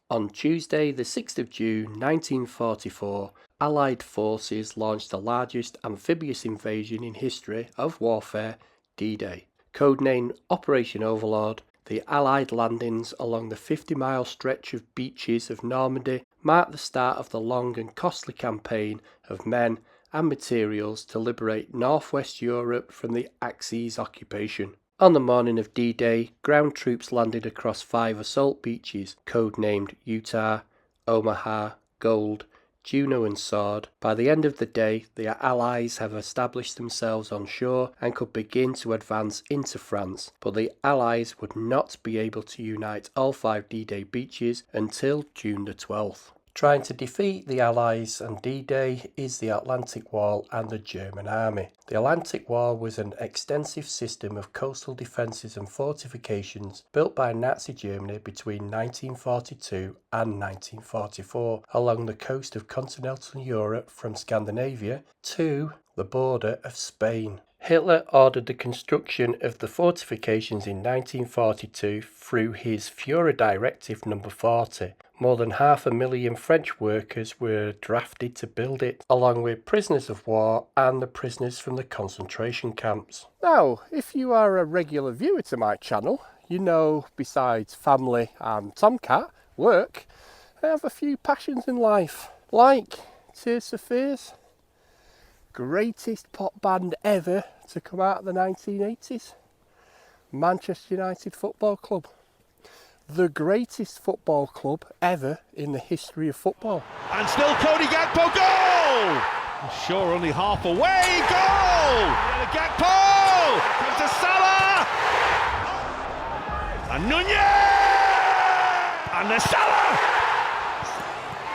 On Tuesday, the 6th of June 1944, Allied forces launched the largest amphibious invasion in history of warfare, D-Day. Codenamed Operation Overlord, the Allied landings along the 50-mile stretch of beaches of Normandy marked the start of the long and costly campaign of men and materials to liberate northwest Europe from the Axis occupation. On the morning of D-Day, ground troops landed across 5 assault beaches, codenamed Utah, Omaha, Gold, Juno and Sword. By the end of the day, the Allies have established themselves on shore and could begin to advance into France, but the Allies would not be able to unite all 5 D-Day beaches until June the 12th. Trying to defeat the Allies on D-Day is the Atlantic Wall and the German army. The Atlantic Wall was an extensive system of coastal defences and fortifications built by Nazi Germany between 1942 and 1944 along the coast of continental Europe from Scandinavia to the border of Spain. Hitler ordered the construction of the fortifications in 1942 through his Führer Directive No. 40. More than 500,000 French workers were drafted to build it, along with prisoners of war and the prisoners from the concentration camps. Now, if you are a regular viewer to my channel, you know besides family and Tomcat, work, I have a few passions in life, like Tears for Fears, greatest pop band ever to come out of the 1980s, Manchester United Football Club, the greatest football club ever in the history of football. And still Cody Gakpo, goal! Sure, only half away, goal! And Gakpo! Comes to Salah! And Nunez! And the Salah!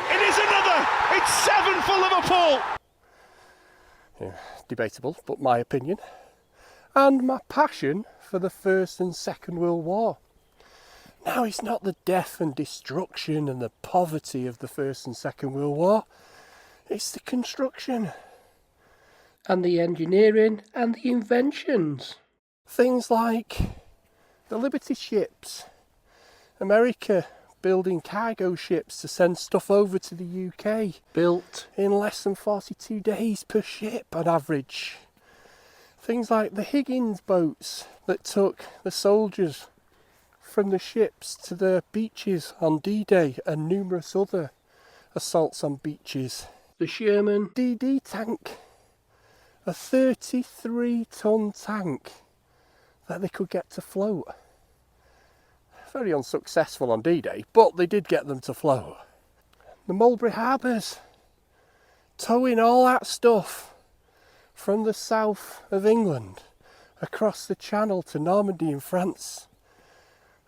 It is another! It's 7 for Liverpool! Yeah, debatable, but my opinion. And my passion for the First and Second World War. Now, it's not the death and destruction and the poverty of the First and Second World War. It's the construction and the engineering and the inventions. Things like the Liberty ships, America building cargo ships to send stuff over to the UK, built in less than 42 days per ship on average. Things like the Higgins boats that took the soldiers from the ships to the beaches on D-Day and numerous other assaults on beaches. The Sherman DD tank, a 33-ton tank that they could get to float. Very unsuccessful on D-Day, but they did get them to float. The Mulberry Harbors, towing all that stuff from the south of England across the Channel to Normandy in France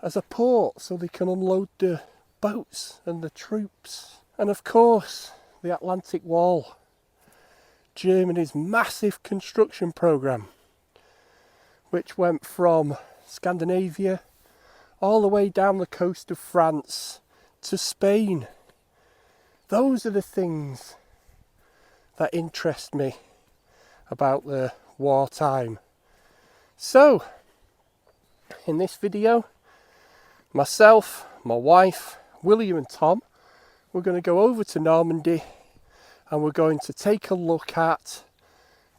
as a port so they can unload the boats and the troops. And of course, the Atlantic Wall, Germany's massive construction programme, which went from Scandinavia all the way down the coast of France to Spain. Those are the things that interest me about the wartime. So, in this video, myself, my wife, William and Tom, we're going to go over to Normandy and we're going to take a look at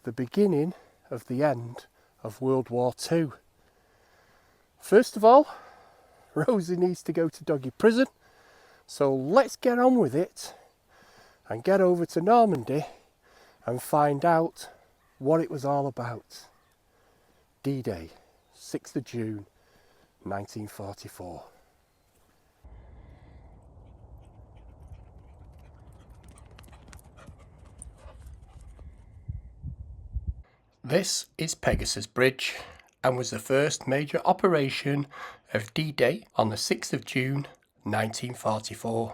the beginning of the end of World War II. First of all, Rosie needs to go to doggy prison, so let's get on with it and get over to Normandy and find out what it was all about. D-Day, 6th of June, 1944. This is Pegasus Bridge and was the first major operation of D-Day on the 6th of June 1944.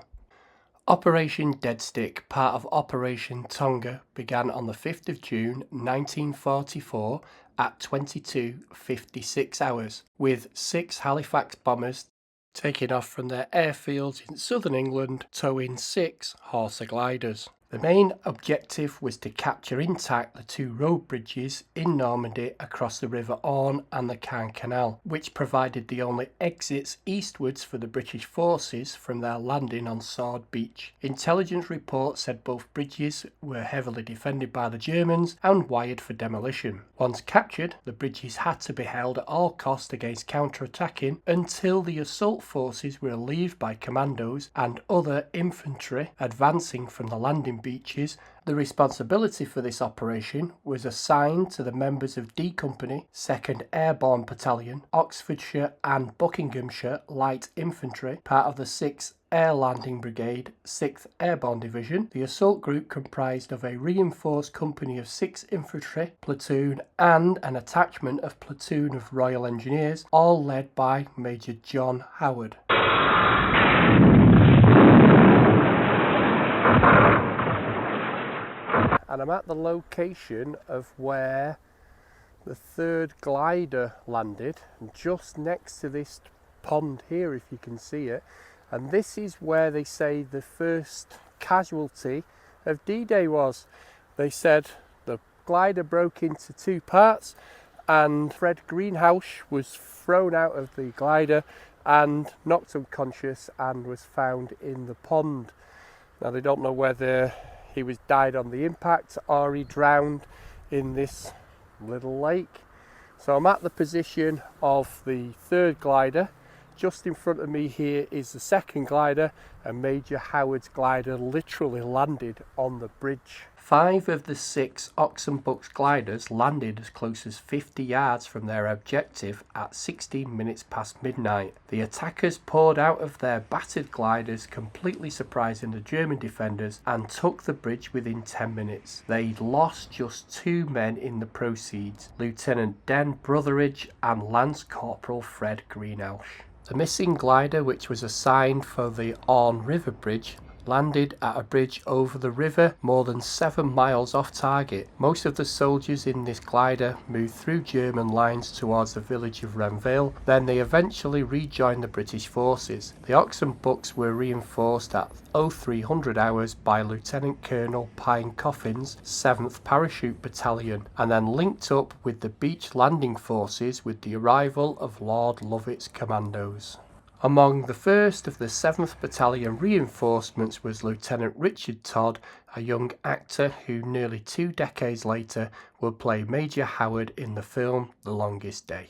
Operation Deadstick, part of Operation Tonga, began on the 5th of June 1944 at 22:56 hours, with 6 Halifax bombers taking off from their airfields in southern England, towing 6 Horsa gliders. The main objective was to capture intact the two road bridges in Normandy across the River Orne and the Caen Canal, which provided the only exits eastwards for the British forces from their landing on Sword Beach. Intelligence reports said both bridges were heavily defended by the Germans and wired for demolition. Once captured, the bridges had to be held at all costs against counter-attacking until the assault forces were relieved by commandos and other infantry advancing from the landing beaches. The responsibility for this operation was assigned to the members of D Company, 2nd Airborne Battalion, Oxfordshire and Buckinghamshire Light Infantry, part of the 6th Air Landing Brigade, 6th Airborne Division. The assault group comprised of a reinforced company of 6 infantry platoon and an attachment of platoon of Royal Engineers, all led by Major John Howard. And I'm at the location of where the 3rd glider landed, just next to this pond here, if you can see it. And this is where they say the first casualty of D-Day was. They said the glider broke into 2 parts and Fred Greenhouse was thrown out of the glider and knocked unconscious and was found in the pond. Now they don't know whether he died on the impact or he drowned in this little lake. So I'm at the position of the 3rd glider. Just in front of me here is the 2nd glider, and Major Howard's glider literally landed on the bridge. 5 of the 6 Oxen Bucks gliders landed as close as 50 yards from their objective at 16 minutes past midnight. The attackers poured out of their battered gliders, completely surprising the German defenders, and took the bridge within 10 minutes. They'd lost just 2 men in the proceeds, Lieutenant Den Brotheridge and Lance Corporal Fred Greenhouse. The missing glider, which was assigned for the Orne River Bridge, landed at a bridge over the river more than 7 miles off target. Most of the soldiers in this glider moved through German lines towards the village of Renville, then they eventually rejoined the British forces. The Oxen Bucks were reinforced at 0300 hours by Lieutenant Colonel Pine Coffin's 7th Parachute Battalion, and then linked up with the beach landing forces with the arrival of Lord Lovett's commandos. Among the first of the 7th Battalion reinforcements was Lieutenant Richard Todd, a young actor who nearly 2 decades later would play Major Howard in the film The Longest Day.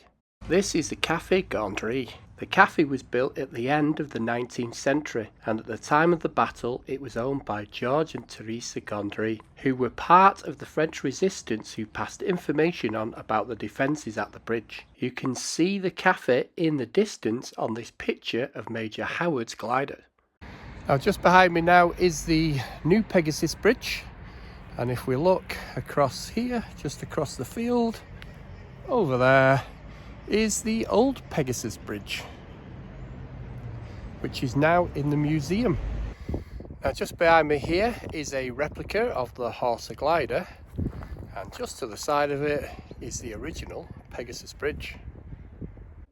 This is the Café Gondry. The cafe was built at the end of the 19th century, and at the time of the battle it was owned by George and Teresa Gondry, who were part of the French resistance who passed information on about the defences at the bridge. You can see the cafe in the distance on this picture of Major Howard's glider. Now just behind me now is the new Pegasus Bridge, and if we look across here, just across the field, over there is the old Pegasus Bridge, which is now in the museum. Now just behind me here is a replica of the Horsa glider, and just to the side of it is the original Pegasus Bridge.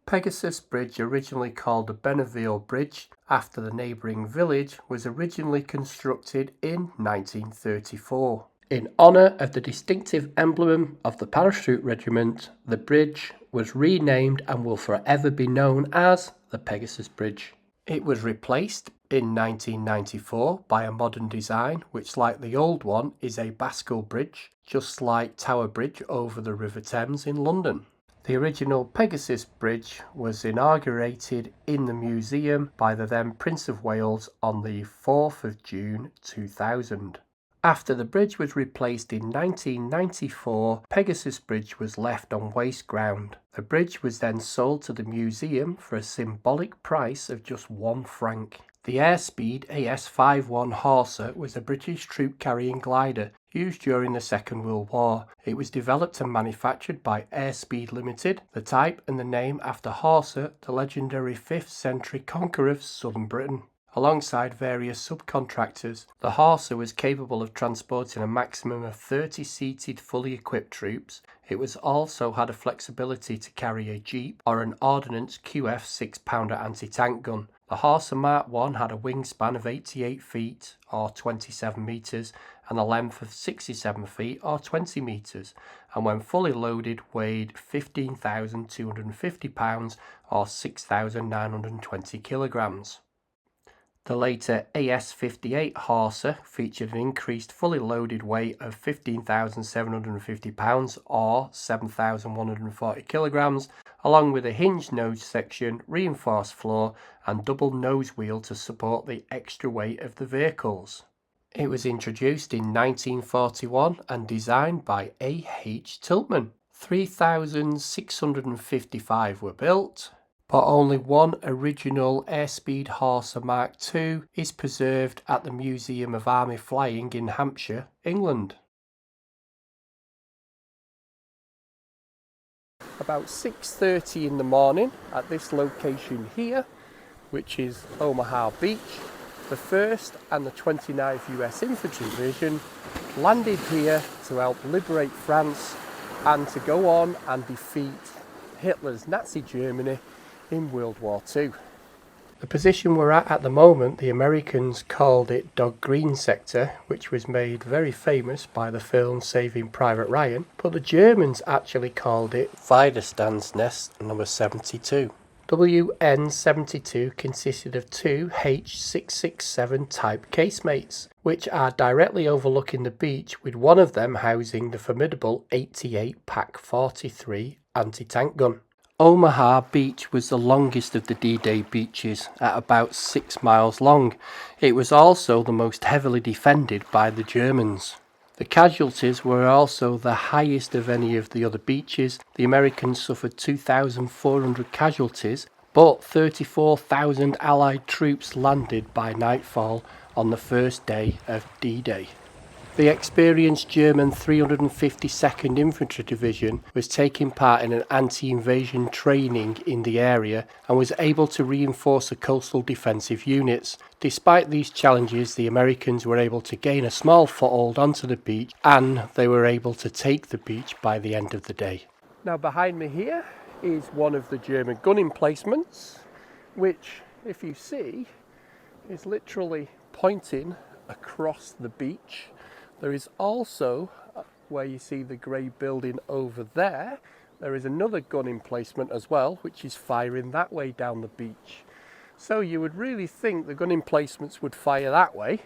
Pegasus Bridge, originally called the Benneville Bridge after the neighbouring village, was originally constructed in 1934. In honour of the distinctive emblem of the Parachute Regiment, the bridge was renamed and will forever be known as the Pegasus Bridge. It was replaced in 1994 by a modern design, which, like the old one, is a Bascule bridge, just like Tower Bridge over the River Thames in London. The original Pegasus Bridge was inaugurated in the museum by the then Prince of Wales on the 4th of June 2000. After the bridge was replaced in 1994, Pegasus Bridge was left on waste ground. The bridge was then sold to the museum for a symbolic price of just £1. The Airspeed AS-51 Horsa was a British troop-carrying glider used during the Second World War. It was developed and manufactured by Airspeed Limited, the type and the name after Horsa, the legendary 5th century conqueror of southern Britain. Alongside various subcontractors, the hawser was capable of transporting a maximum of 30 seated fully equipped troops. It was also had a flexibility to carry a jeep or an ordnance QF 6-pounder anti-tank gun. The hawser Mark I had a wingspan of 88 feet or 27 metres and a length of 67 feet or 20 metres, and when fully loaded weighed 15,250 pounds or 6,920 kilograms. The later AS-58 hawser featured an increased fully loaded weight of 15,750 pounds or 7,140 kilograms, along with a hinged nose section, reinforced floor and double nose wheel to support the extra weight of the vehicles. It was introduced in 1941 and designed by A.H. Tiltman. 3,655 were built, but only one original airspeed hawser Mark II is preserved at the Museum of Army Flying in Hampshire, England. About 6:30 in the morning at this location here, which is Omaha Beach, the 1st and the 29th US Infantry Division landed here to help liberate France and to go on and defeat Hitler's Nazi Germany in World War II. The position we're at the moment, the Americans called it Dog Green Sector, which was made very famous by the film Saving Private Ryan, but the Germans actually called it Widerstands Nest number 72. WN-72 consisted of two H667 type casemates, which are directly overlooking the beach, with one of them housing the formidable 88 PaK-43 anti-tank gun. Omaha Beach was the longest of the D-Day beaches, at about 6 miles long. It was also the most heavily defended by the Germans. The casualties were also the highest of any of the other beaches. The Americans suffered 2,400 casualties, but 34,000 Allied troops landed by nightfall on the first day of D-Day. The experienced German 352nd Infantry Division was taking part in an anti-invasion training in the area and was able to reinforce the coastal defensive units. Despite these challenges, the Americans were able to gain a small foothold onto the beach, and they were able to take the beach by the end of the day. Now behind me here is one of the German gun emplacements, which, if you see, is literally pointing across the beach. There is also, where you see the grey building over there, there is another gun emplacement as well, which is firing that way down the beach. So you would really think the gun emplacements would fire that way,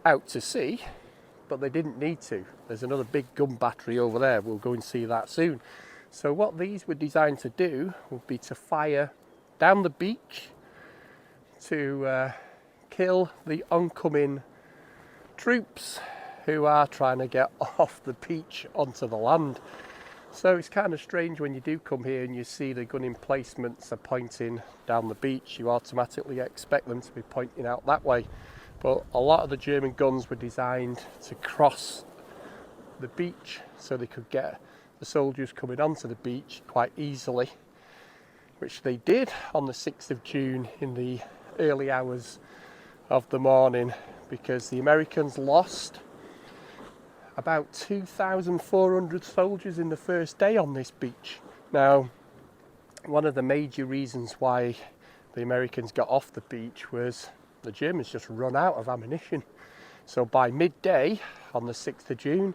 out to sea, but they didn't need to. There's another big gun battery over there, we'll go and see that soon. So what these were designed to do would be to fire down the beach to kill the oncoming troops who are trying to get off the beach onto the land. So it's kind of strange when you do come here and you see the gun emplacements are pointing down the beach. You automatically expect them to be pointing out that way. But a lot of the German guns were designed to cross the beach so they could get the soldiers coming onto the beach quite easily, which they did on the 6th of June in the early hours of the morning, because the Americans lost about 2,400 soldiers in the first day on this beach. Now, one of the major reasons why the Americans got off the beach was the Germans just run out of ammunition. So by midday on the 6th of June,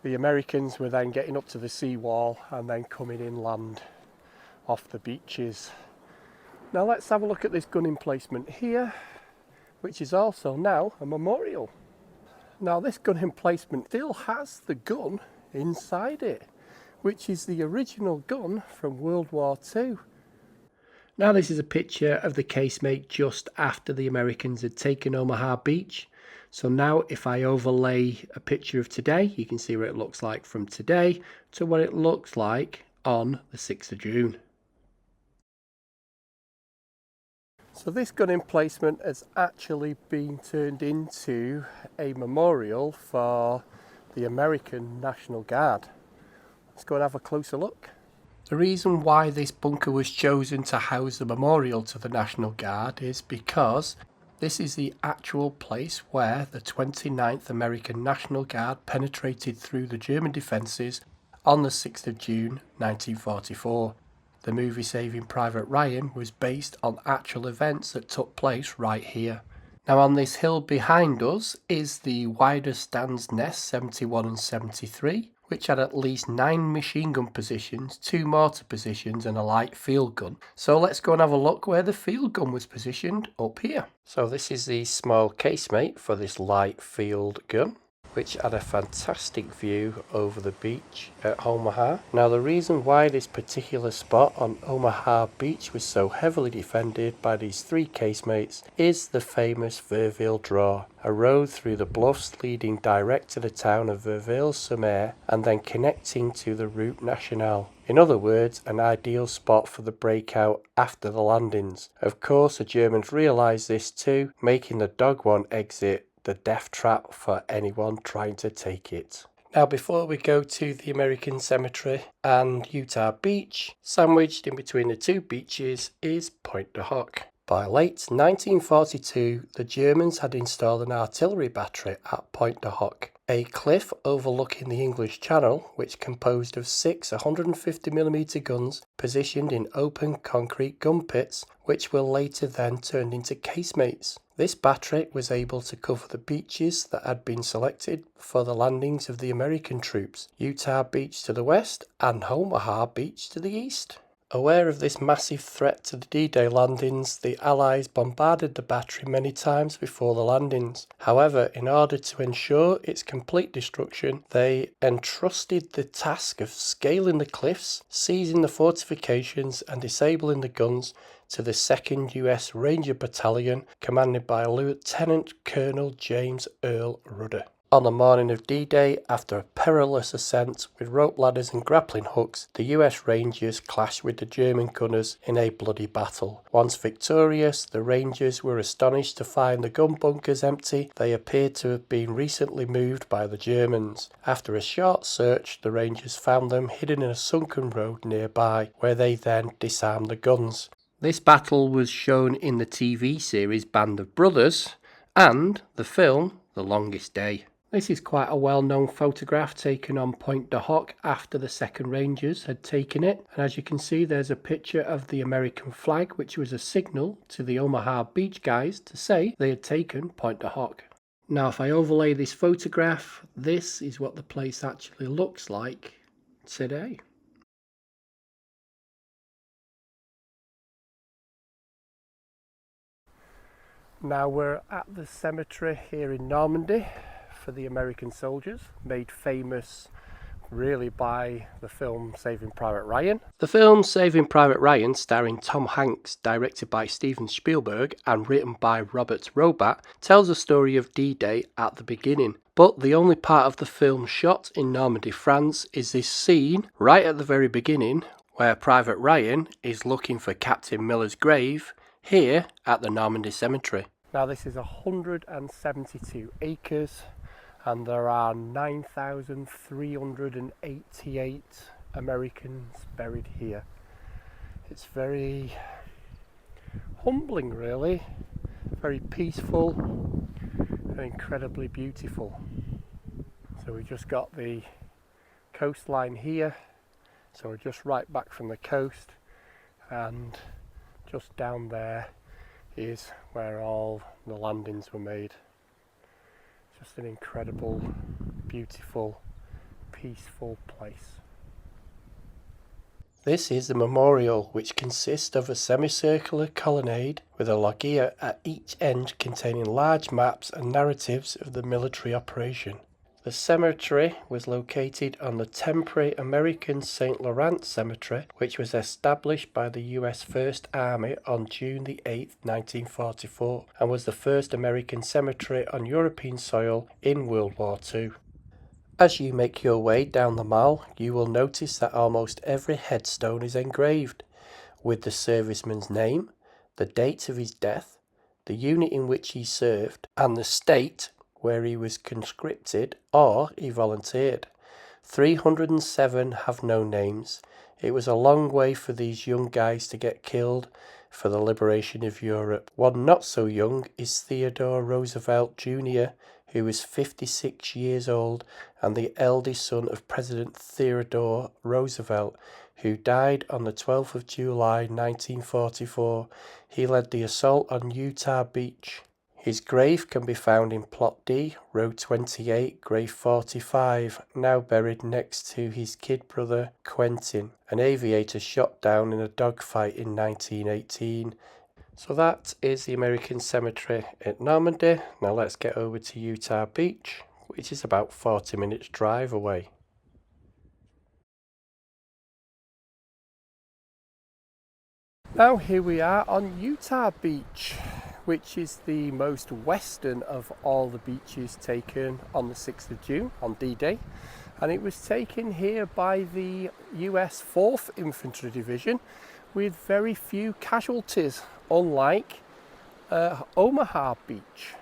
the Americans were then getting up to the seawall and then coming inland off the beaches. Now let's have a look at this gun emplacement here, which is also now a memorial. Now this gun emplacement still has the gun inside it, which is the original gun from World War II. Now this is a picture of the casemate just after the Americans had taken Omaha Beach. So now if I overlay a picture of today, you can see what it looks like from today to what it looks like on the 6th of June. So this gun emplacement has actually been turned into a memorial for the American National Guard. Let's go and have a closer look. The reason why this bunker was chosen to house the memorial to the National Guard is because this is the actual place where the 29th American National Guard penetrated through the German defences on the 6th of June 1944. The movie Saving Private Ryan was based on actual events that took place right here. Now on this hill behind us is the Wider Stands Nest 71 and 73, which had at least 9 machine gun positions, 2 mortar positions and a light field gun. So let's go and have a look where the field gun was positioned up here. So this is the small casemate for this light field gun, which had a fantastic view over the beach at Omaha. Now the reason why this particular spot on Omaha beach was so heavily defended by these 3 casemates is the famous Verville Draw, a road through the bluffs leading direct to the town of Verville-sur-Mer and then connecting to the Route Nationale. In other words, an ideal spot for the breakout after the landings. Of course, the Germans realised this too, making the Dog One exit the death trap for anyone trying to take it. Now before we go to the American Cemetery and Utah Beach, sandwiched in between the 2 beaches is Pointe du Hoc. By late 1942, the Germans had installed an artillery battery at Pointe du Hoc, a cliff overlooking the English Channel, which composed of 6 150mm guns positioned in open concrete gun pits, which were later then turned into casemates. This battery was able to cover the beaches that had been selected for the landings of the American troops, Utah Beach to the west and Omaha Beach to the east. Aware of this massive threat to the D-Day landings, the Allies bombarded the battery many times before the landings. However, in order to ensure its complete destruction, they entrusted the task of scaling the cliffs, seizing the fortifications and disabling the guns to the 2nd US Ranger Battalion, commanded by Lieutenant Colonel James Earl Rudder. On the morning of D-Day, after a perilous ascent with rope ladders and grappling hooks, the US Rangers clashed with the German gunners in a bloody battle. Once victorious, the Rangers were astonished to find the gun bunkers empty. They appeared to have been recently moved by the Germans. After a short search, the Rangers found them hidden in a sunken road nearby, where they then disarmed the guns. This battle was shown in the TV series Band of Brothers and the film The Longest Day. This is quite a well-known photograph taken on Pointe du Hoc after the 2nd Rangers had taken it, and as you can see there's a picture of the American flag, which was a signal to the Omaha Beach guys to say they had taken Pointe du Hoc. Now if I overlay this photograph, this is what the place actually looks like today. Now we're at the cemetery here in Normandy for the American soldiers, made famous really by the film Saving Private Ryan. The film Saving Private Ryan, starring Tom Hanks, directed by Steven Spielberg and written by Robert Robat, tells the story of D-Day at the beginning. But the only part of the film shot in Normandy, France is this scene right at the very beginning where Private Ryan is looking for Captain Miller's grave here at the Normandy Cemetery. Now this is 172 acres and there are 9,388 Americans buried here. It's very humbling really, very peaceful and incredibly beautiful. So we just got the coastline here, so we're just right back from the coast, and just down there is where all the landings were made. Just an incredible, beautiful, peaceful place. This is the memorial, which consists of a semicircular colonnade with a loggia at each end containing large maps and narratives of the military operation. The cemetery was located on the temporary American St. Laurent Cemetery, which was established by the US First Army on June the 8th, 1944, and was the first American cemetery on European soil in World War II. As you make your way down the mall, you will notice that almost every headstone is engraved, with the serviceman's name, the date of his death, the unit in which he served, and the state where he was conscripted or he volunteered. 307 have no names, It was a long way for these young guys to get killed for the liberation of Europe. One not so young is Theodore Roosevelt Jr., who was 56 years old and the eldest son of President Theodore Roosevelt, who died on the 12th of July 1944. He led the assault on Utah Beach. His grave can be found in Plot D, Row 28, Grave 45, now buried next to his kid brother Quentin, an aviator shot down in a dogfight in 1918. So that is the American cemetery at Normandy. Now let's get over to Utah Beach, which is about 40 minutes drive away. Now here we are on Utah Beach, which is the most western of all the beaches taken on the 6th of June, on D-Day. And it was taken here by the US 4th Infantry Division with very few casualties, unlike Omaha Beach.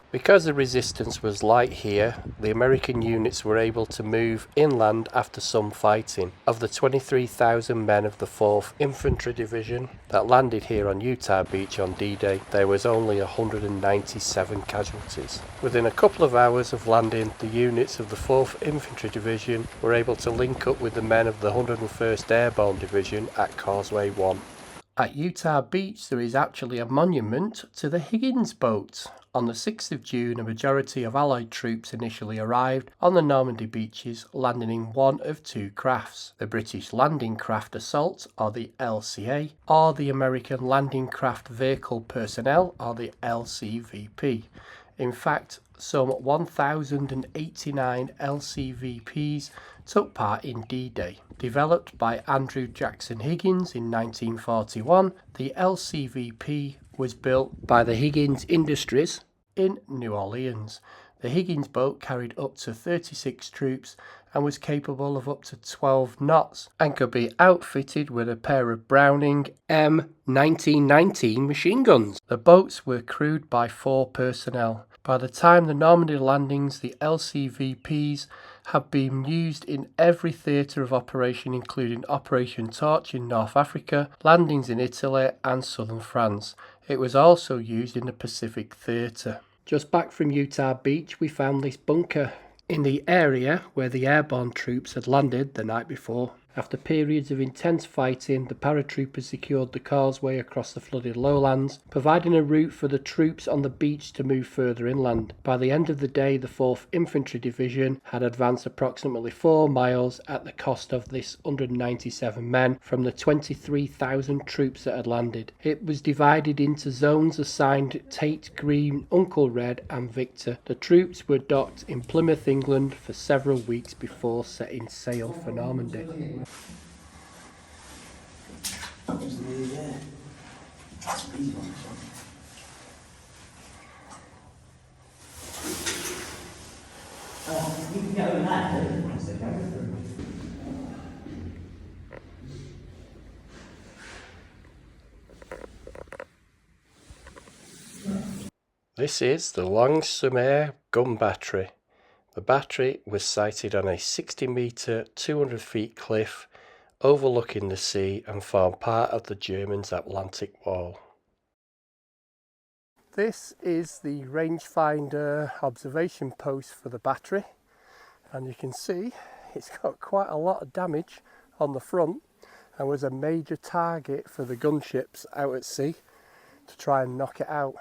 Because the resistance was light here, the American units were able to move inland after some fighting. Of the 23,000 men of the 4th Infantry Division that landed here on Utah Beach on D-Day, there was only 197 casualties. Within a couple of hours of landing, the units of the 4th Infantry Division were able to link up with the men of the 101st Airborne Division at Causeway 1. At Utah Beach there is actually a monument to the Higgins boat. On the 6th of June, a majority of Allied troops initially arrived on the Normandy beaches, landing in one of two crafts: the British Landing Craft Assault, or the LCA, or the American Landing Craft Vehicle Personnel, or the LCVP. In fact, some 1,089 LCVPs took part in D-Day. Developed by Andrew Jackson Higgins in 1941, the LCVP was built by the Higgins Industries in New Orleans. The Higgins boat carried up to 36 troops and was capable of up to 12 knots and could be outfitted with a pair of Browning M1919 machine guns. The boats were crewed by 4 personnel. By the time the Normandy landings, the LCVPs have been used in every theatre of operation, including Operation Torch in North Africa, landings in Italy and southern France. It was also used in the Pacific Theatre. Just back from Utah Beach, we found this bunker in the area where the airborne troops had landed the night before. After periods of intense fighting, the paratroopers secured the causeway across the flooded lowlands, providing a route for the troops on the beach to move further inland. By the end of the day, the 4th Infantry Division had advanced approximately 4 miles at the cost of this 197 men from the 23,000 troops that had landed. It was divided into zones assigned Tate, Green, Uncle Red and Victor. The troops were docked in Plymouth, England for several weeks before setting sail for Normandy. This is the longues-sur-mer gun battery. The battery was sited on a 60-metre, 200 feet cliff overlooking the sea and formed part of the Germans' Atlantic Wall. This is the rangefinder observation post for the battery, and you can see it's got quite a lot of damage on the front and was a major target for the gunships out at sea to try and knock it out.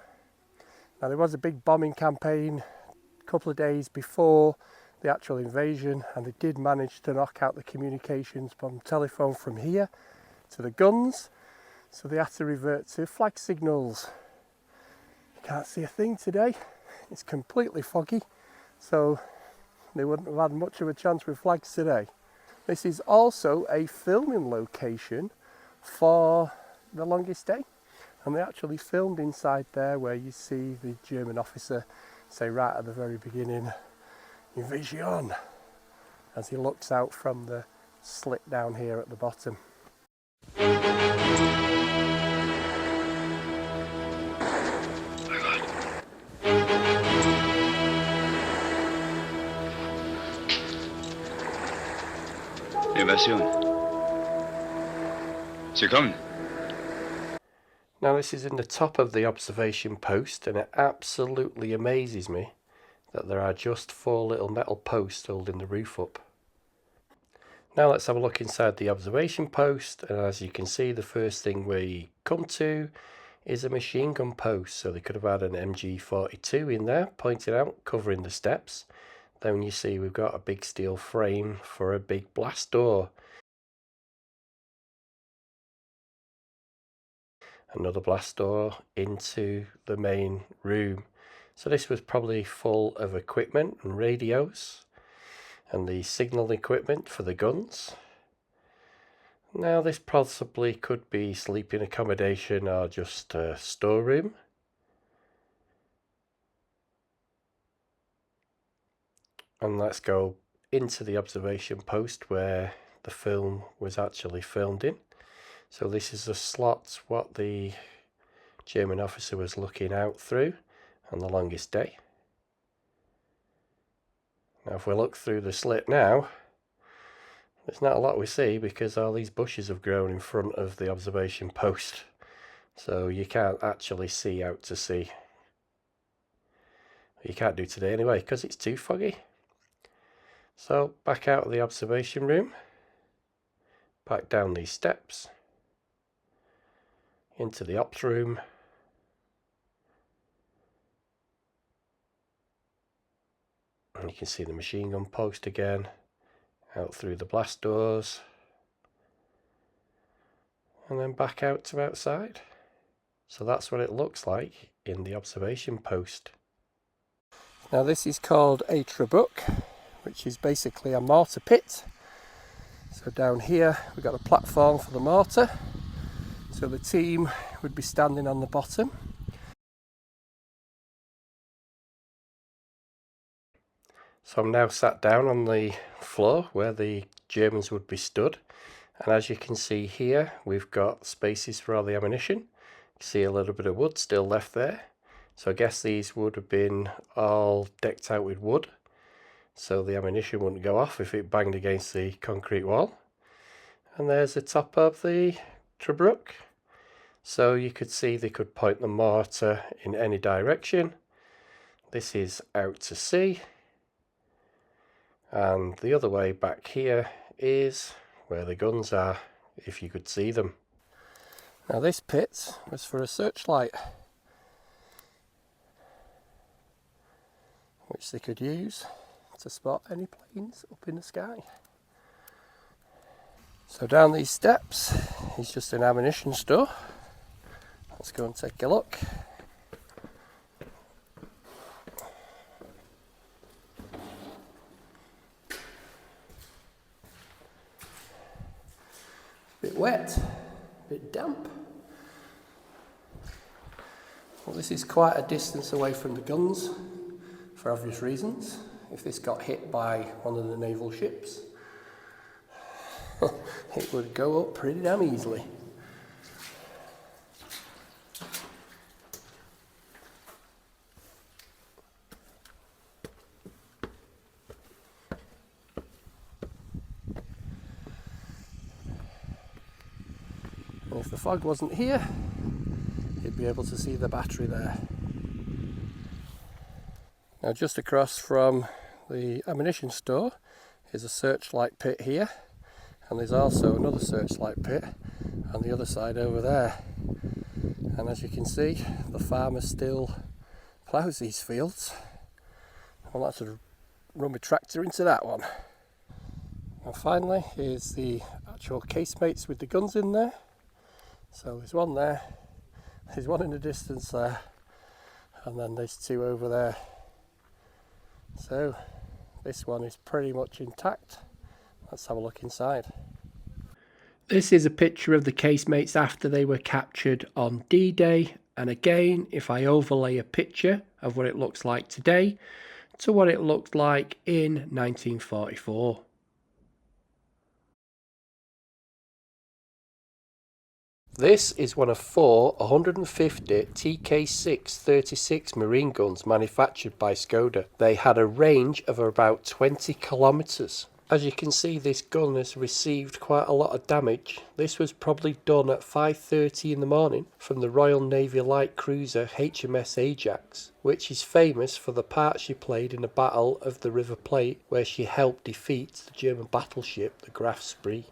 Now there was a big bombing campaign a couple of days before the actual invasion, and they did manage to knock out the communications from telephone from here to the guns, so they had to revert to flag signals. You can't see a thing today, it's completely foggy, so they wouldn't have had much of a chance with flags today. This is also a filming location for The Longest Day, and they actually filmed inside there where you see the German officer say right at the very beginning, "Invasion," as he looks out from the slit down here at the bottom. Evasión. C'est comme. Now this is in the top of the observation post, and it absolutely amazes me that there are just 4 little metal posts holding the roof up. Now let's have a look inside the observation post, and as you can see, the first thing we come to is a machine gun post. So they could have had an MG42 in there pointed out covering the steps. Then you see we've got a big steel frame for a big blast door. Another blast door into the main room. So this was probably full of equipment and radios and the signal equipment for the guns. Now this possibly could be sleeping accommodation or just a storeroom. And let's go into the observation post where the film was actually filmed in. So this is a slot what the German officer was looking out through on the longest day. Now if we look through the slit now, there's not a lot we see because all these bushes have grown in front of the observation post. So you can't actually see out to sea. You can't do today anyway because it's too foggy. So back out of the observation room, back down these steps, into the ops room, and you can see the machine gun post again, out through the blast doors, and then back out to outside. So that's what it looks like in the observation post. Now this is called a trabuc, which is basically a mortar pit. So down here we've got a platform for the mortar. So the team would be standing on the bottom. So I'm now sat down on the floor where the Germans would be stood. And as you can see here, we've got spaces for all the ammunition. You see a little bit of wood still left there. So I guess these would have been all decked out with wood, so the ammunition wouldn't go off if it banged against the concrete wall. And there's the top of the trabuc. So you could see they could point the mortar in any direction. This is out to sea. And the other way back here is where the guns are, if you could see them. Now this pit was for a searchlight, which they could use to spot any planes up in the sky. So down these steps is just an ammunition store. Let's go and take a look. Bit wet, bit damp. Well, this is quite a distance away from the guns for obvious reasons. If this got hit by one of the naval ships, it would go up pretty damn easily. And if the fog wasn't here, you'd be able to see the battery there. Now just across from the ammunition store is a searchlight pit here, and there's also another searchlight pit on the other side over there. And as you can see, the farmer still ploughs these fields. I'll have to run my tractor into that one. And finally, here's the actual casemates with the guns in there. So there's one there, there's one in the distance there, and then there's two over there. So this one is pretty much intact. Let's have a look inside. This is a picture of the casemates after they were captured on D-Day, and again, if I overlay a picture of what it looks like today to what it looked like in 1944. This is one of 4 150 TK6 36 marine guns manufactured by Skoda. They had a range of about 20 kilometres. As you can see, this gun has received quite a lot of damage. This was probably done at 5:30 in the morning from the Royal Navy light cruiser HMS Ajax, which is famous for the part she played in the Battle of the River Plate, where she helped defeat the German battleship the Graf Spee.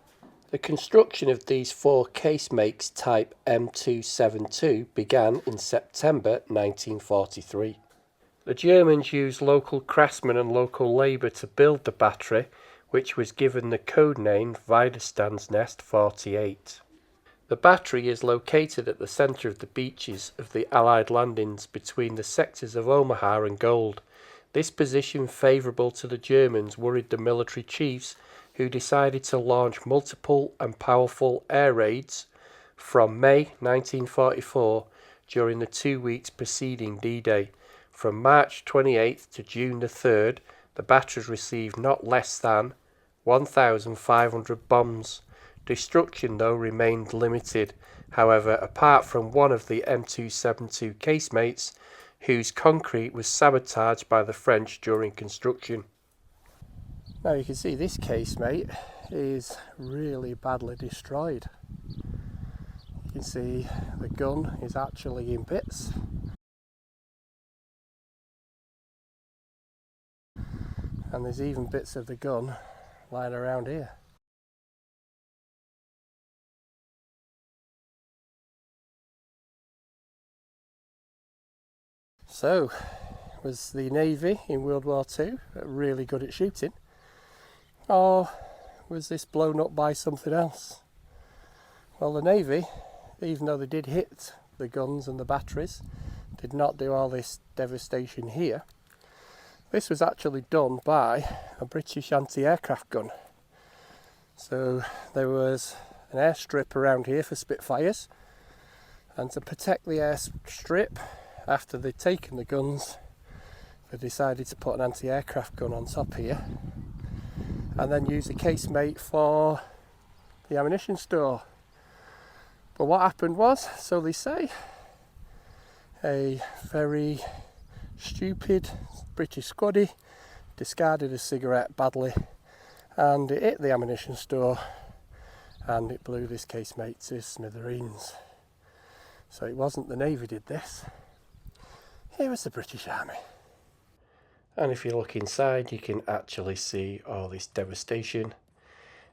The construction of these 4 casemates type M272 began in September 1943. The Germans used local craftsmen and local labour to build the battery, which was given the code name Widerstandsnest 48. The battery is located at the centre of the beaches of the Allied landings between the sectors of Omaha and Gold. This position, favourable to the Germans, worried the military chiefs, who decided to launch multiple and powerful air raids from May 1944 during the 2 weeks preceding D-Day. From March 28th to June the 3rd, the batteries received not less than 1,500 bombs. Destruction, though, remained limited. However, apart from one of the M272 casemates, whose concrete was sabotaged by the French during construction. Now you can see this casemate is really badly destroyed. You can see the gun is actually in bits. And there's even bits of the gun lying around here. So, was the Navy in World War II really good at shooting? Or was this blown up by something else? Well, the Navy, even though they did hit the guns and the batteries, did not do all this devastation here. This was actually done by a British anti-aircraft gun. So there was an airstrip around here for Spitfires, and to protect the airstrip after they'd taken the guns, they decided to put an anti-aircraft gun on top here and then use the casemate for the ammunition store. But what happened was, so they say, a very stupid British squaddy discarded a cigarette badly and it hit the ammunition store and it blew this casemate to smithereens. So it wasn't the Navy did this, it was the British Army. And if you look inside, you can actually see all this devastation,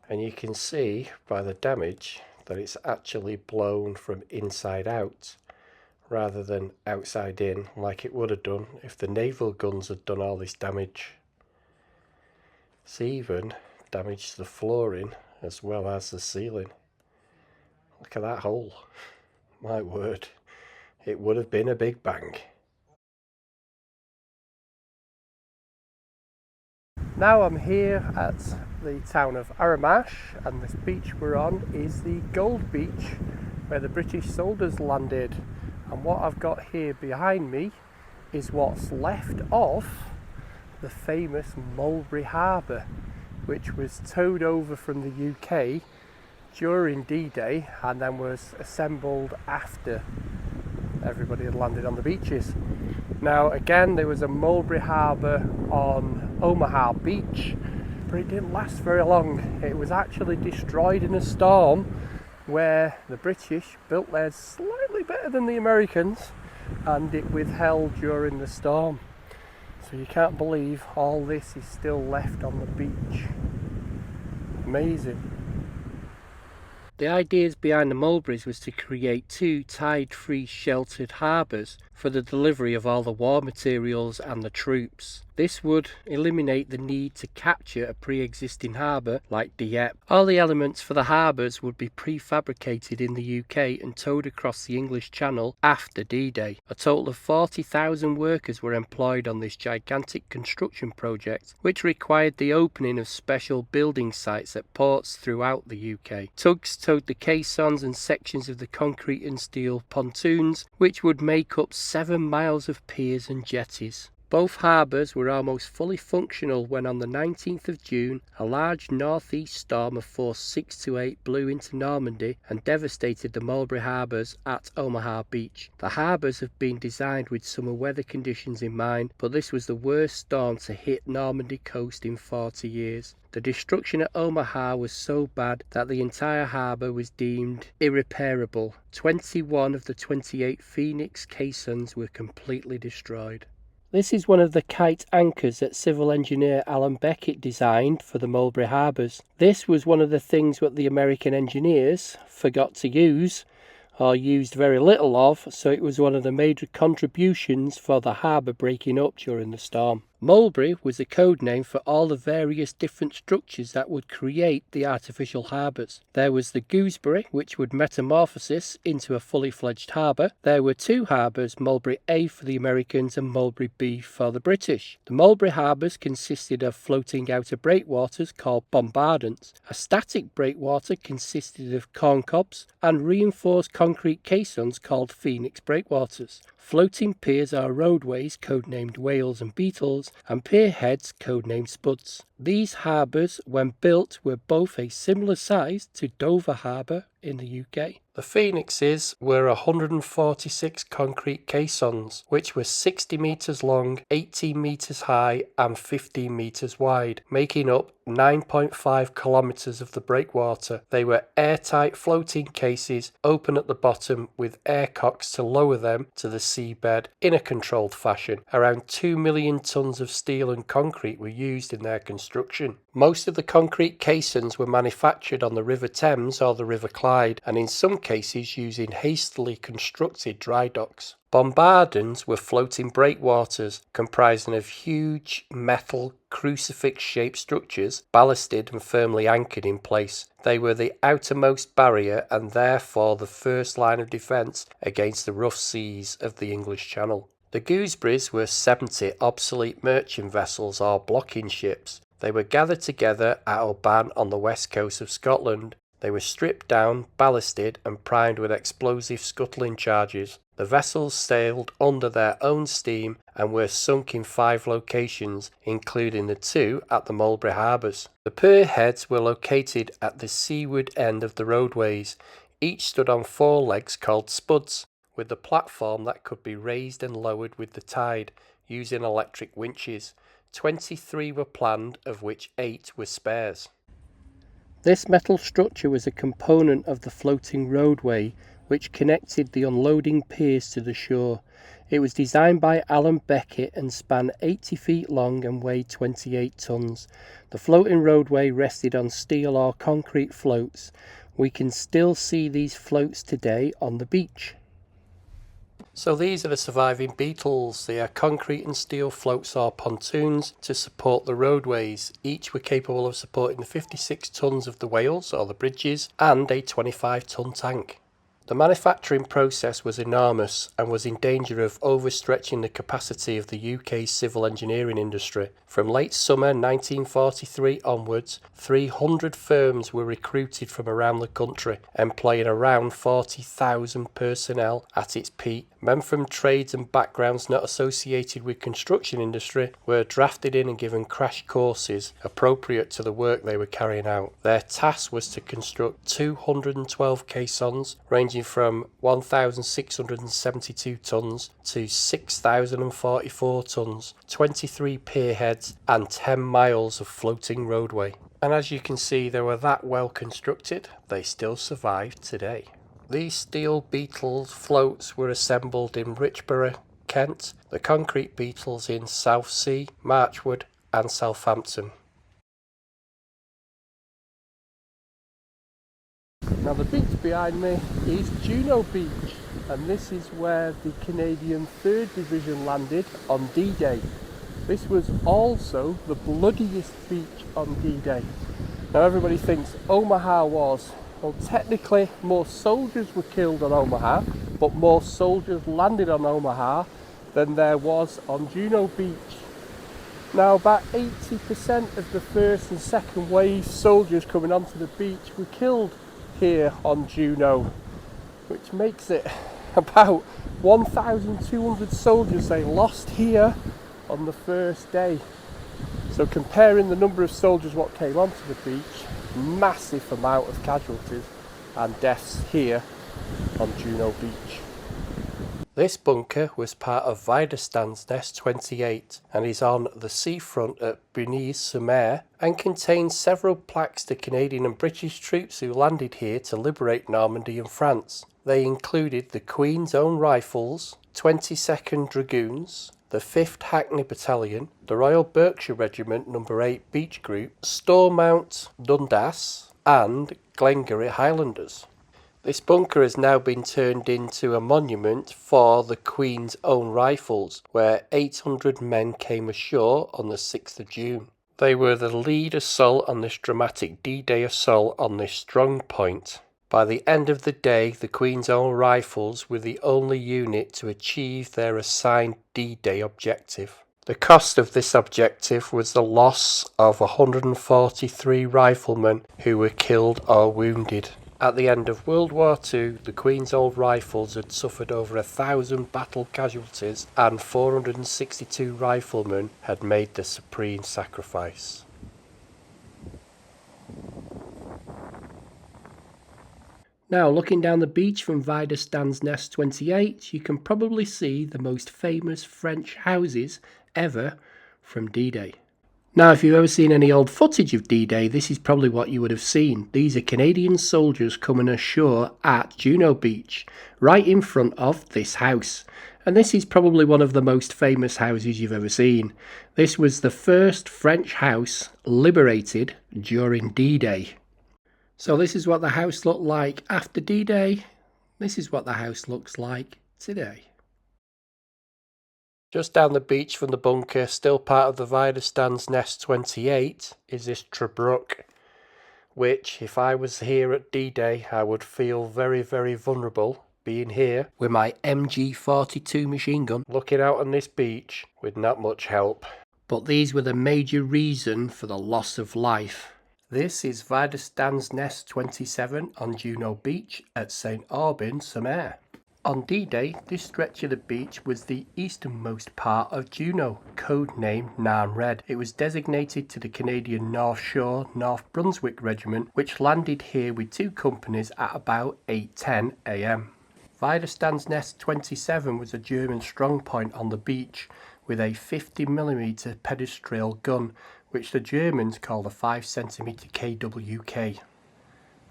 and you can see by the damage that it's actually blown from inside out rather than outside in, like it would have done if the naval guns had done all this damage. It's even damaged the flooring as well as the ceiling. Look at that hole. My word, it would have been a big bang. Now I'm here at the town of Aramash, and this beach we're on is the Gold Beach, where the British soldiers landed. And what I've got here behind me is what's left of the famous Mulberry Harbor, which was towed over from the UK during D-Day and then was assembled after everybody had landed on the beaches. Now again, there was a Mulberry Harbor on Omaha Beach, but it didn't last very long. It was actually destroyed in a storm where the British built theirs slightly better than the Americans, and it withheld during the storm. So you can't believe all this is still left on the beach. Amazing. The ideas behind the mulberries was to create 2 tide-free sheltered harbours for the delivery of all the war materials and the troops. This would eliminate the need to capture a pre-existing harbour like Dieppe. All the elements for the harbours would be prefabricated in the UK and towed across the English Channel after D-Day. A total of 40,000 workers were employed on this gigantic construction project, which required the opening of special building sites at ports throughout the UK. Tugs towed the caissons and sections of the concrete and steel pontoons, which would make up 7 miles of piers and jetties. Both harbours were almost fully functional when on the 19th of June a large northeast storm of force 6 to 8 blew into Normandy and devastated the Mulberry Harbours at Omaha Beach. The harbours have been designed with summer weather conditions in mind, but this was the worst storm to hit Normandy coast in 40 years. The destruction at Omaha was so bad that the entire harbour was deemed irreparable. 21 of the 28 Phoenix caissons were completely destroyed. This is one of the kite anchors that civil engineer Alan Beckett designed for the Mulberry Harbours. This was one of the things that the American engineers forgot to use, or used very little of, so it was one of the major contributions for the harbour breaking up during the storm. Mulberry was a code name for all the various different structures that would create the artificial harbours. There was the Gooseberry, which would metamorphosis into a fully fledged harbour. There were two harbours, Mulberry A for the Americans and Mulberry B for the British. The Mulberry harbours consisted of floating outer breakwaters called bombardants. A static breakwater consisted of corncobs and reinforced concrete caissons called Phoenix breakwaters. Floating piers are roadways codenamed whales and beetles, and pierheads codenamed spuds. These harbours, when built, were both a similar size to Dover Harbour in the UK. The Phoenixes were 146 concrete caissons, which were 60 metres long, 18 metres high and 15 metres wide, making up 9.5 kilometres of the breakwater. They were airtight floating cases, open at the bottom with air cocks to lower them to the seabed in a controlled fashion. Around 2 million tonnes of steel and concrete were used in their construction. Most of the concrete caissons were manufactured on the River Thames or the River Clyde, and in some cases using hastily constructed dry docks. Bombardants were floating breakwaters comprising of huge metal crucifix-shaped structures ballasted and firmly anchored in place. They were the outermost barrier and therefore the first line of defence against the rough seas of the English Channel. The Gooseberries were 70 obsolete merchant vessels or blocking ships. They were gathered together at Oban on the west coast of Scotland. They were stripped down, ballasted and primed with explosive scuttling charges. The vessels sailed under their own steam and were sunk in 5 locations, including the 2 at the Mulberry Harbours. The pierheads were located at the seaward end of the roadways. Each stood on 4 legs called spuds, with the platform that could be raised and lowered with the tide, using electric winches. 23 were planned, of which 8 were spares. This metal structure was a component of the floating roadway which connected the unloading piers to the shore. It was designed by Alan Beckett and spanned 80 feet long and weighed 28 tons. The floating roadway rested on steel or concrete floats. We can still see these floats today on the beach. So these are the surviving beetles. They are concrete and steel floats or pontoons to support the roadways. Each were capable of supporting the 56 tons of the whales or the bridges and a 25-ton tank. The manufacturing process was enormous and was in danger of overstretching the capacity of the UK civil engineering industry. From late summer 1943 onwards, 300 firms were recruited from around the country, employing around 40,000 personnel at its peak. Men from trades and backgrounds not associated with construction industry were drafted in and given crash courses appropriate to the work they were carrying out. Their task was to construct 212 caissons, ranging from 1,672 tons to 6,044 tons, 23 pierheads and 10 miles of floating roadway. And as you can see, they were that well constructed, they still survive today. These steel beetles floats were assembled in Richborough, Kent, the concrete beetles in Southsea, Marchwood and Southampton. Now the beach behind me is Juno Beach, and this is where the Canadian 3rd Division landed on D-Day. This was also the bloodiest beach on D-Day. Now everybody thinks Omaha was. Well, technically more soldiers were killed on Omaha, but more soldiers landed on Omaha than there was on Juno Beach. Now about 80% of the 1st and 2nd wave soldiers coming onto the beach were killed here on Juno, which makes it about 1,200 soldiers they lost here on the first day. So comparing the number of soldiers what came onto the beach, massive amount of casualties and deaths here on Juno Beach. This bunker was part of Weiderstands Nest 28 and is on the seafront at Bougney-sur-Mer and contains several plaques to Canadian and British troops who landed here to liberate Normandy and France. They included the Queen's Own Rifles, 22nd Dragoons, the 5th Hackney Battalion, the Royal Berkshire Regiment No. 8 Beach Group, Stormont Dundas and Glengarry Highlanders. This bunker has now been turned into a monument for the Queen's Own Rifles, where 800 men came ashore on the 6th of June. They were the lead assault on this dramatic D-Day assault on this strong point. By the end of the day, the Queen's Own Rifles were the only unit to achieve their assigned D-Day objective. The cost of this objective was the loss of 143 riflemen who were killed or wounded. At the end of World War II, the Queen's Own Rifles had suffered over 1,000 battle casualties and 462 riflemen had made the supreme sacrifice. Now, looking down the beach from Weiderstands Nest 28, you can probably see the most famous French houses ever from D-Day. Now, if you've ever seen any old footage of D-Day, this is probably what you would have seen. These are Canadian soldiers coming ashore at Juno Beach, right in front of this house. And this is probably one of the most famous houses you've ever seen. This was the first French house liberated during D-Day. So this is what the house looked like after D-Day. This is what the house looks like today. Just down the beach from the bunker, still part of the Weiderstands Nest 28, is this Trebruck, which, if I was here at D-Day, I would feel very, very vulnerable being here with my MG42 machine gun, looking out on this beach with not much help. But these were the major reason for the loss of life. This is Weiderstands Nest 27 on Juno Beach at Sainte-Mre-glise. On D-Day, this stretch of the beach was the easternmost part of Juno, codenamed Nan Red. It was designated to the Canadian North Shore North Brunswick Regiment, which landed here with 2 companies at about 8:10 a.m. Weiderstands Nest 27 was a German strongpoint on the beach with a 50mm pedestriel gun, which the Germans called a 5cm KWK.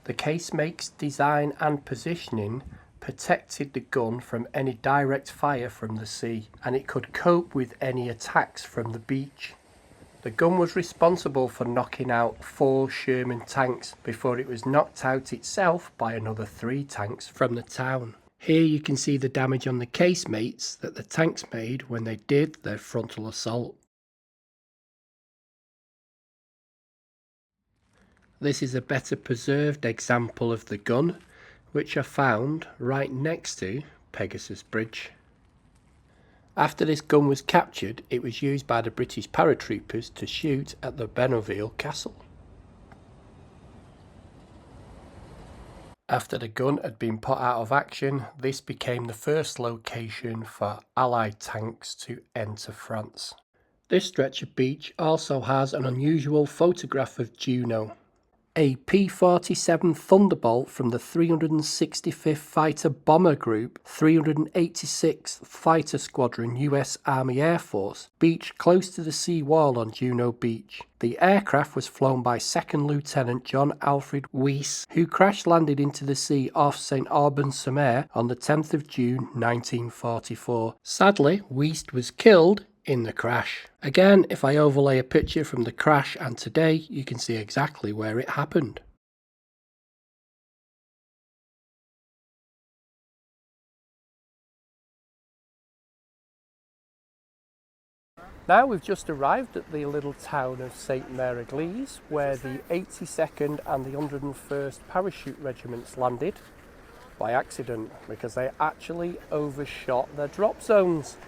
The casemate's design and positioning protected the gun from any direct fire from the sea, and it could cope with any attacks from the beach. The gun was responsible for knocking out 4 Sherman tanks before it was knocked out itself by another 3 tanks from the town. Here you can see the damage on the casemates that the tanks made when they did their frontal assault. This is a better preserved example of the gun, which I found right next to Pegasus Bridge. After this gun was captured, it was used by the British paratroopers to shoot at the Benneville Castle. After the gun had been put out of action, this became the first location for Allied tanks to enter France. This stretch of beach also has an unusual photograph of Juno. A P-47 Thunderbolt from the 365th Fighter Bomber Group, 386th Fighter Squadron US Army Air Force, beached close to the sea wall on Juno Beach. The aircraft was flown by 2nd Lieutenant John Alfred Weiss, who crash-landed into the sea off Sainte-Mre-glise on the 10th of June 1944. Sadly, Weiss was killed in the crash. Again, if I overlay a picture from the crash and today, you can see exactly where it happened. Now we've just arrived at the little town of Sainte-Mre-glise, where the 82nd and the 101st Parachute Regiments landed by accident because they actually overshot their drop zones.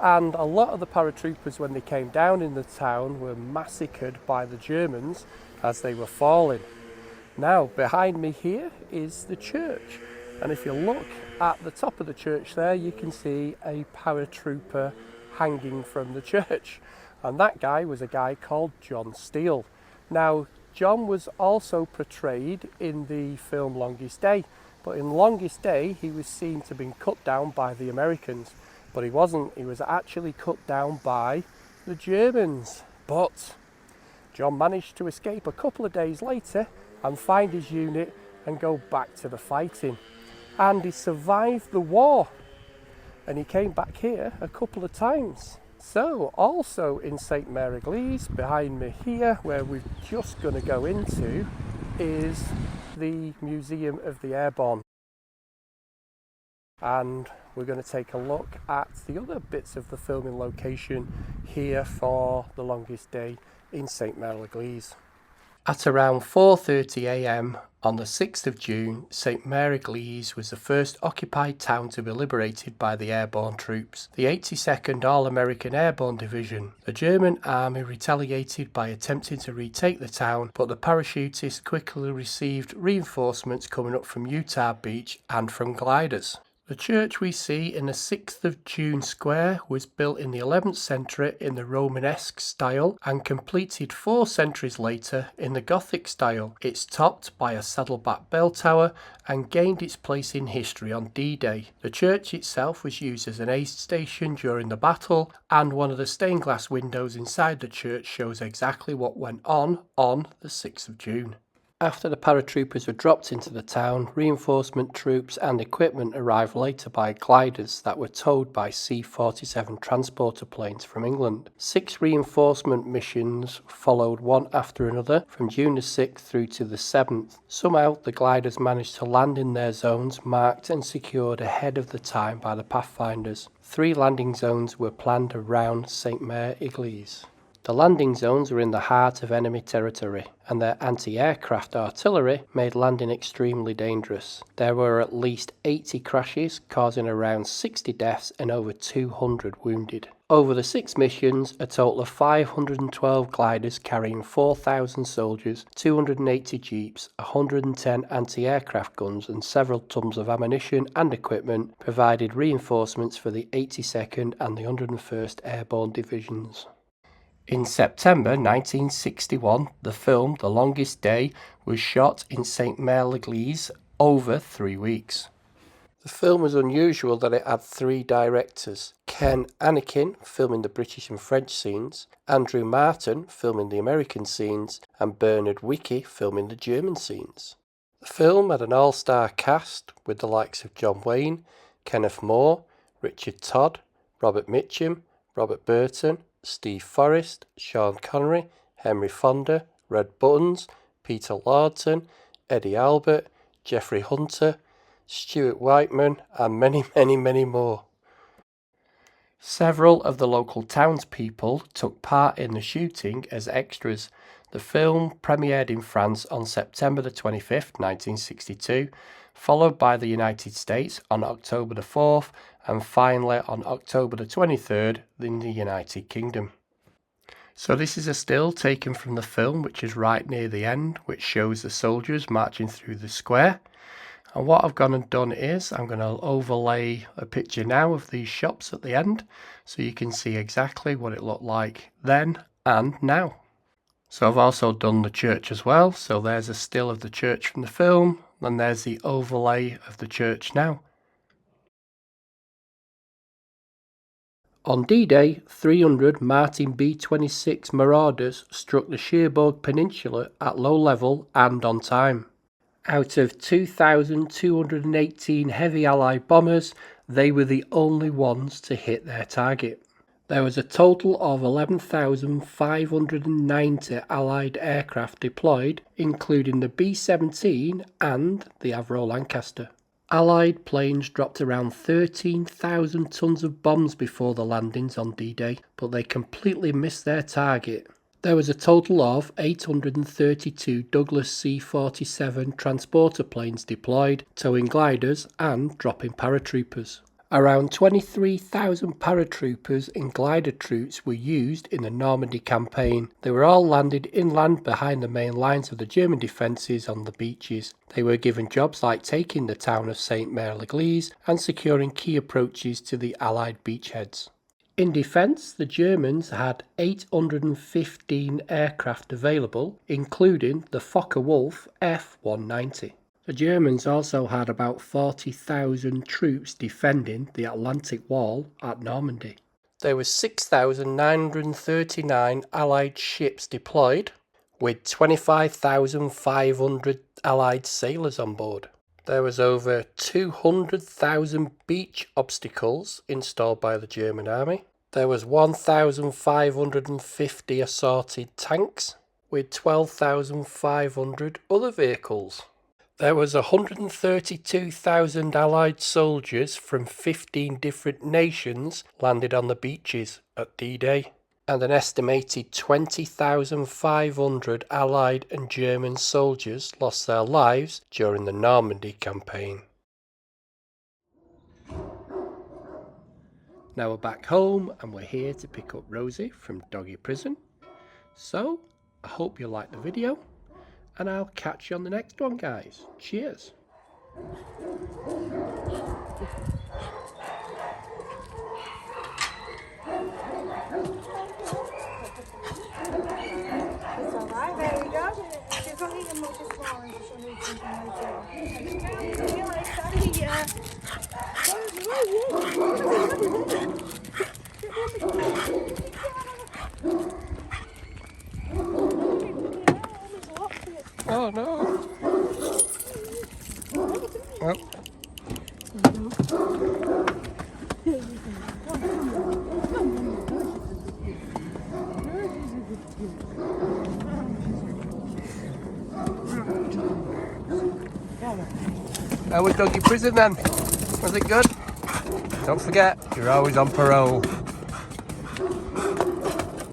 And a lot of the paratroopers, when they came down in the town, were massacred by the Germans as they were falling. Now, behind me here is the church. And if you look at the top of the church there, you can see a paratrooper hanging from the church. And that guy was a guy called John Steele. Now, John was also portrayed in the film Longest Day, but in Longest Day he was seen to have been cut down by the Americans, but he wasn't. He was actually cut down by the Germans. But John managed to escape a couple of days later and find his unit and go back to the fighting. And he survived the war, and he came back here a couple of times. So also in Sainte-Mre-eglise, behind me here, where we're just going to go into, is the Museum of the Airborne. And we're going to take a look at the other bits of the filming location here for The Longest Day in Sainte-Mre-eglise. At around 4:30 a.m. on the 6th of June, Sainte-Mre-eglise was the first occupied town to be liberated by the airborne troops, the 82nd All-American Airborne Division. The German army retaliated by attempting to retake the town, but the parachutists quickly received reinforcements coming up from Utah Beach and from gliders. The church we see in the 6th of June square was built in the 11th century in the Romanesque style and completed 4 centuries later in the Gothic style. It's topped by a saddleback bell tower and gained its place in history on D-Day. The church itself was used as an aid station during the battle, and one of the stained glass windows inside the church shows exactly what went on the 6th of June. After the paratroopers were dropped into the town, reinforcement troops and equipment arrived later by gliders that were towed by C-47 transporter planes from England. 6 reinforcement missions followed one after another from June the 6th through to the 7th. Somehow the gliders managed to land in their zones marked and secured ahead of the time by the pathfinders. 3 landing zones were planned around Sainte-Mere-eglise. The landing zones were in the heart of enemy territory, and their anti-aircraft artillery made landing extremely dangerous. There were at least 80 crashes, causing around 60 deaths and over 200 wounded. Over the 6 missions, a total of 512 gliders carrying 4,000 soldiers, 280 jeeps, 110 anti-aircraft guns and several tons of ammunition and equipment provided reinforcements for the 82nd and the 101st Airborne Divisions. In September 1961, the film The Longest Day was shot in Sainte-Mre-eglise over 3 weeks. The film was unusual that it had 3 directors: Ken Anakin filming the British and French scenes, Andrew Martin filming the American scenes, and Bernard Wicki filming the German scenes. The film had an all-star cast with the likes of John Wayne, Kenneth More, Richard Todd, Robert Mitchum, Robert Burton, Steve Forrest, Sean Connery, Henry Fonda, Red Buttons, Peter Lawton, Eddie Albert, Jeffrey Hunter, Stuart Whiteman, and many more. Several of the local townspeople took part in the shooting as extras. The film premiered in France on September the 25th, 1962, followed by the United States on October the 4th, and finally on October the 23rd in the United Kingdom. So this is a still taken from the film, which is right near the end, which shows the soldiers marching through the square. And what I've gone and done is I'm going to overlay a picture now of these shops at the end, so you can see exactly what it looked like then and now. So I've also done the church as well, so there's a still of the church from the film, and there's the overlay of the church now. On D-Day, 300 Martin B-26 Marauders struck the Cherbourg Peninsula at low level and on time. Out of 2,218 heavy Allied bombers, they were the only ones to hit their target. There was a total of 11,590 Allied aircraft deployed, including the B-17 and the Avro Lancaster. Allied planes dropped around 13,000 tons of bombs before the landings on D-Day, but they completely missed their target. There was a total of 832 Douglas C-47 transporter planes deployed, towing gliders and dropping paratroopers. Around 23,000 paratroopers and glider troops were used in the Normandy campaign. They were all landed inland behind the main lines of the German defences on the beaches. They were given jobs like taking the town of Sainte-Mre-eglise and securing key approaches to the Allied beachheads. In defence, the Germans had 815 aircraft available, including the Focke-Wulf F-190. The Germans also had about 40,000 troops defending the Atlantic Wall at Normandy. There were 6,939 Allied ships deployed, with 25,500 Allied sailors on board. There was over 200,000 beach obstacles installed by the German army. There was 1,550 assorted tanks, with 12,500 other vehicles. There was 132,000 Allied soldiers from 15 different nations landed on the beaches at D-Day, and an estimated 20,500 Allied and German soldiers lost their lives during the Normandy campaign. Now we're back home and we're here to pick up Rosie from doggy prison. So, I hope you liked the video, and I'll catch you on the next one, guys. Cheers. It's alright, there we go. She's not even much as small as she'll need something Oh no. Well. How was doggy prison then? Was it good? Don't forget, you're always on parole.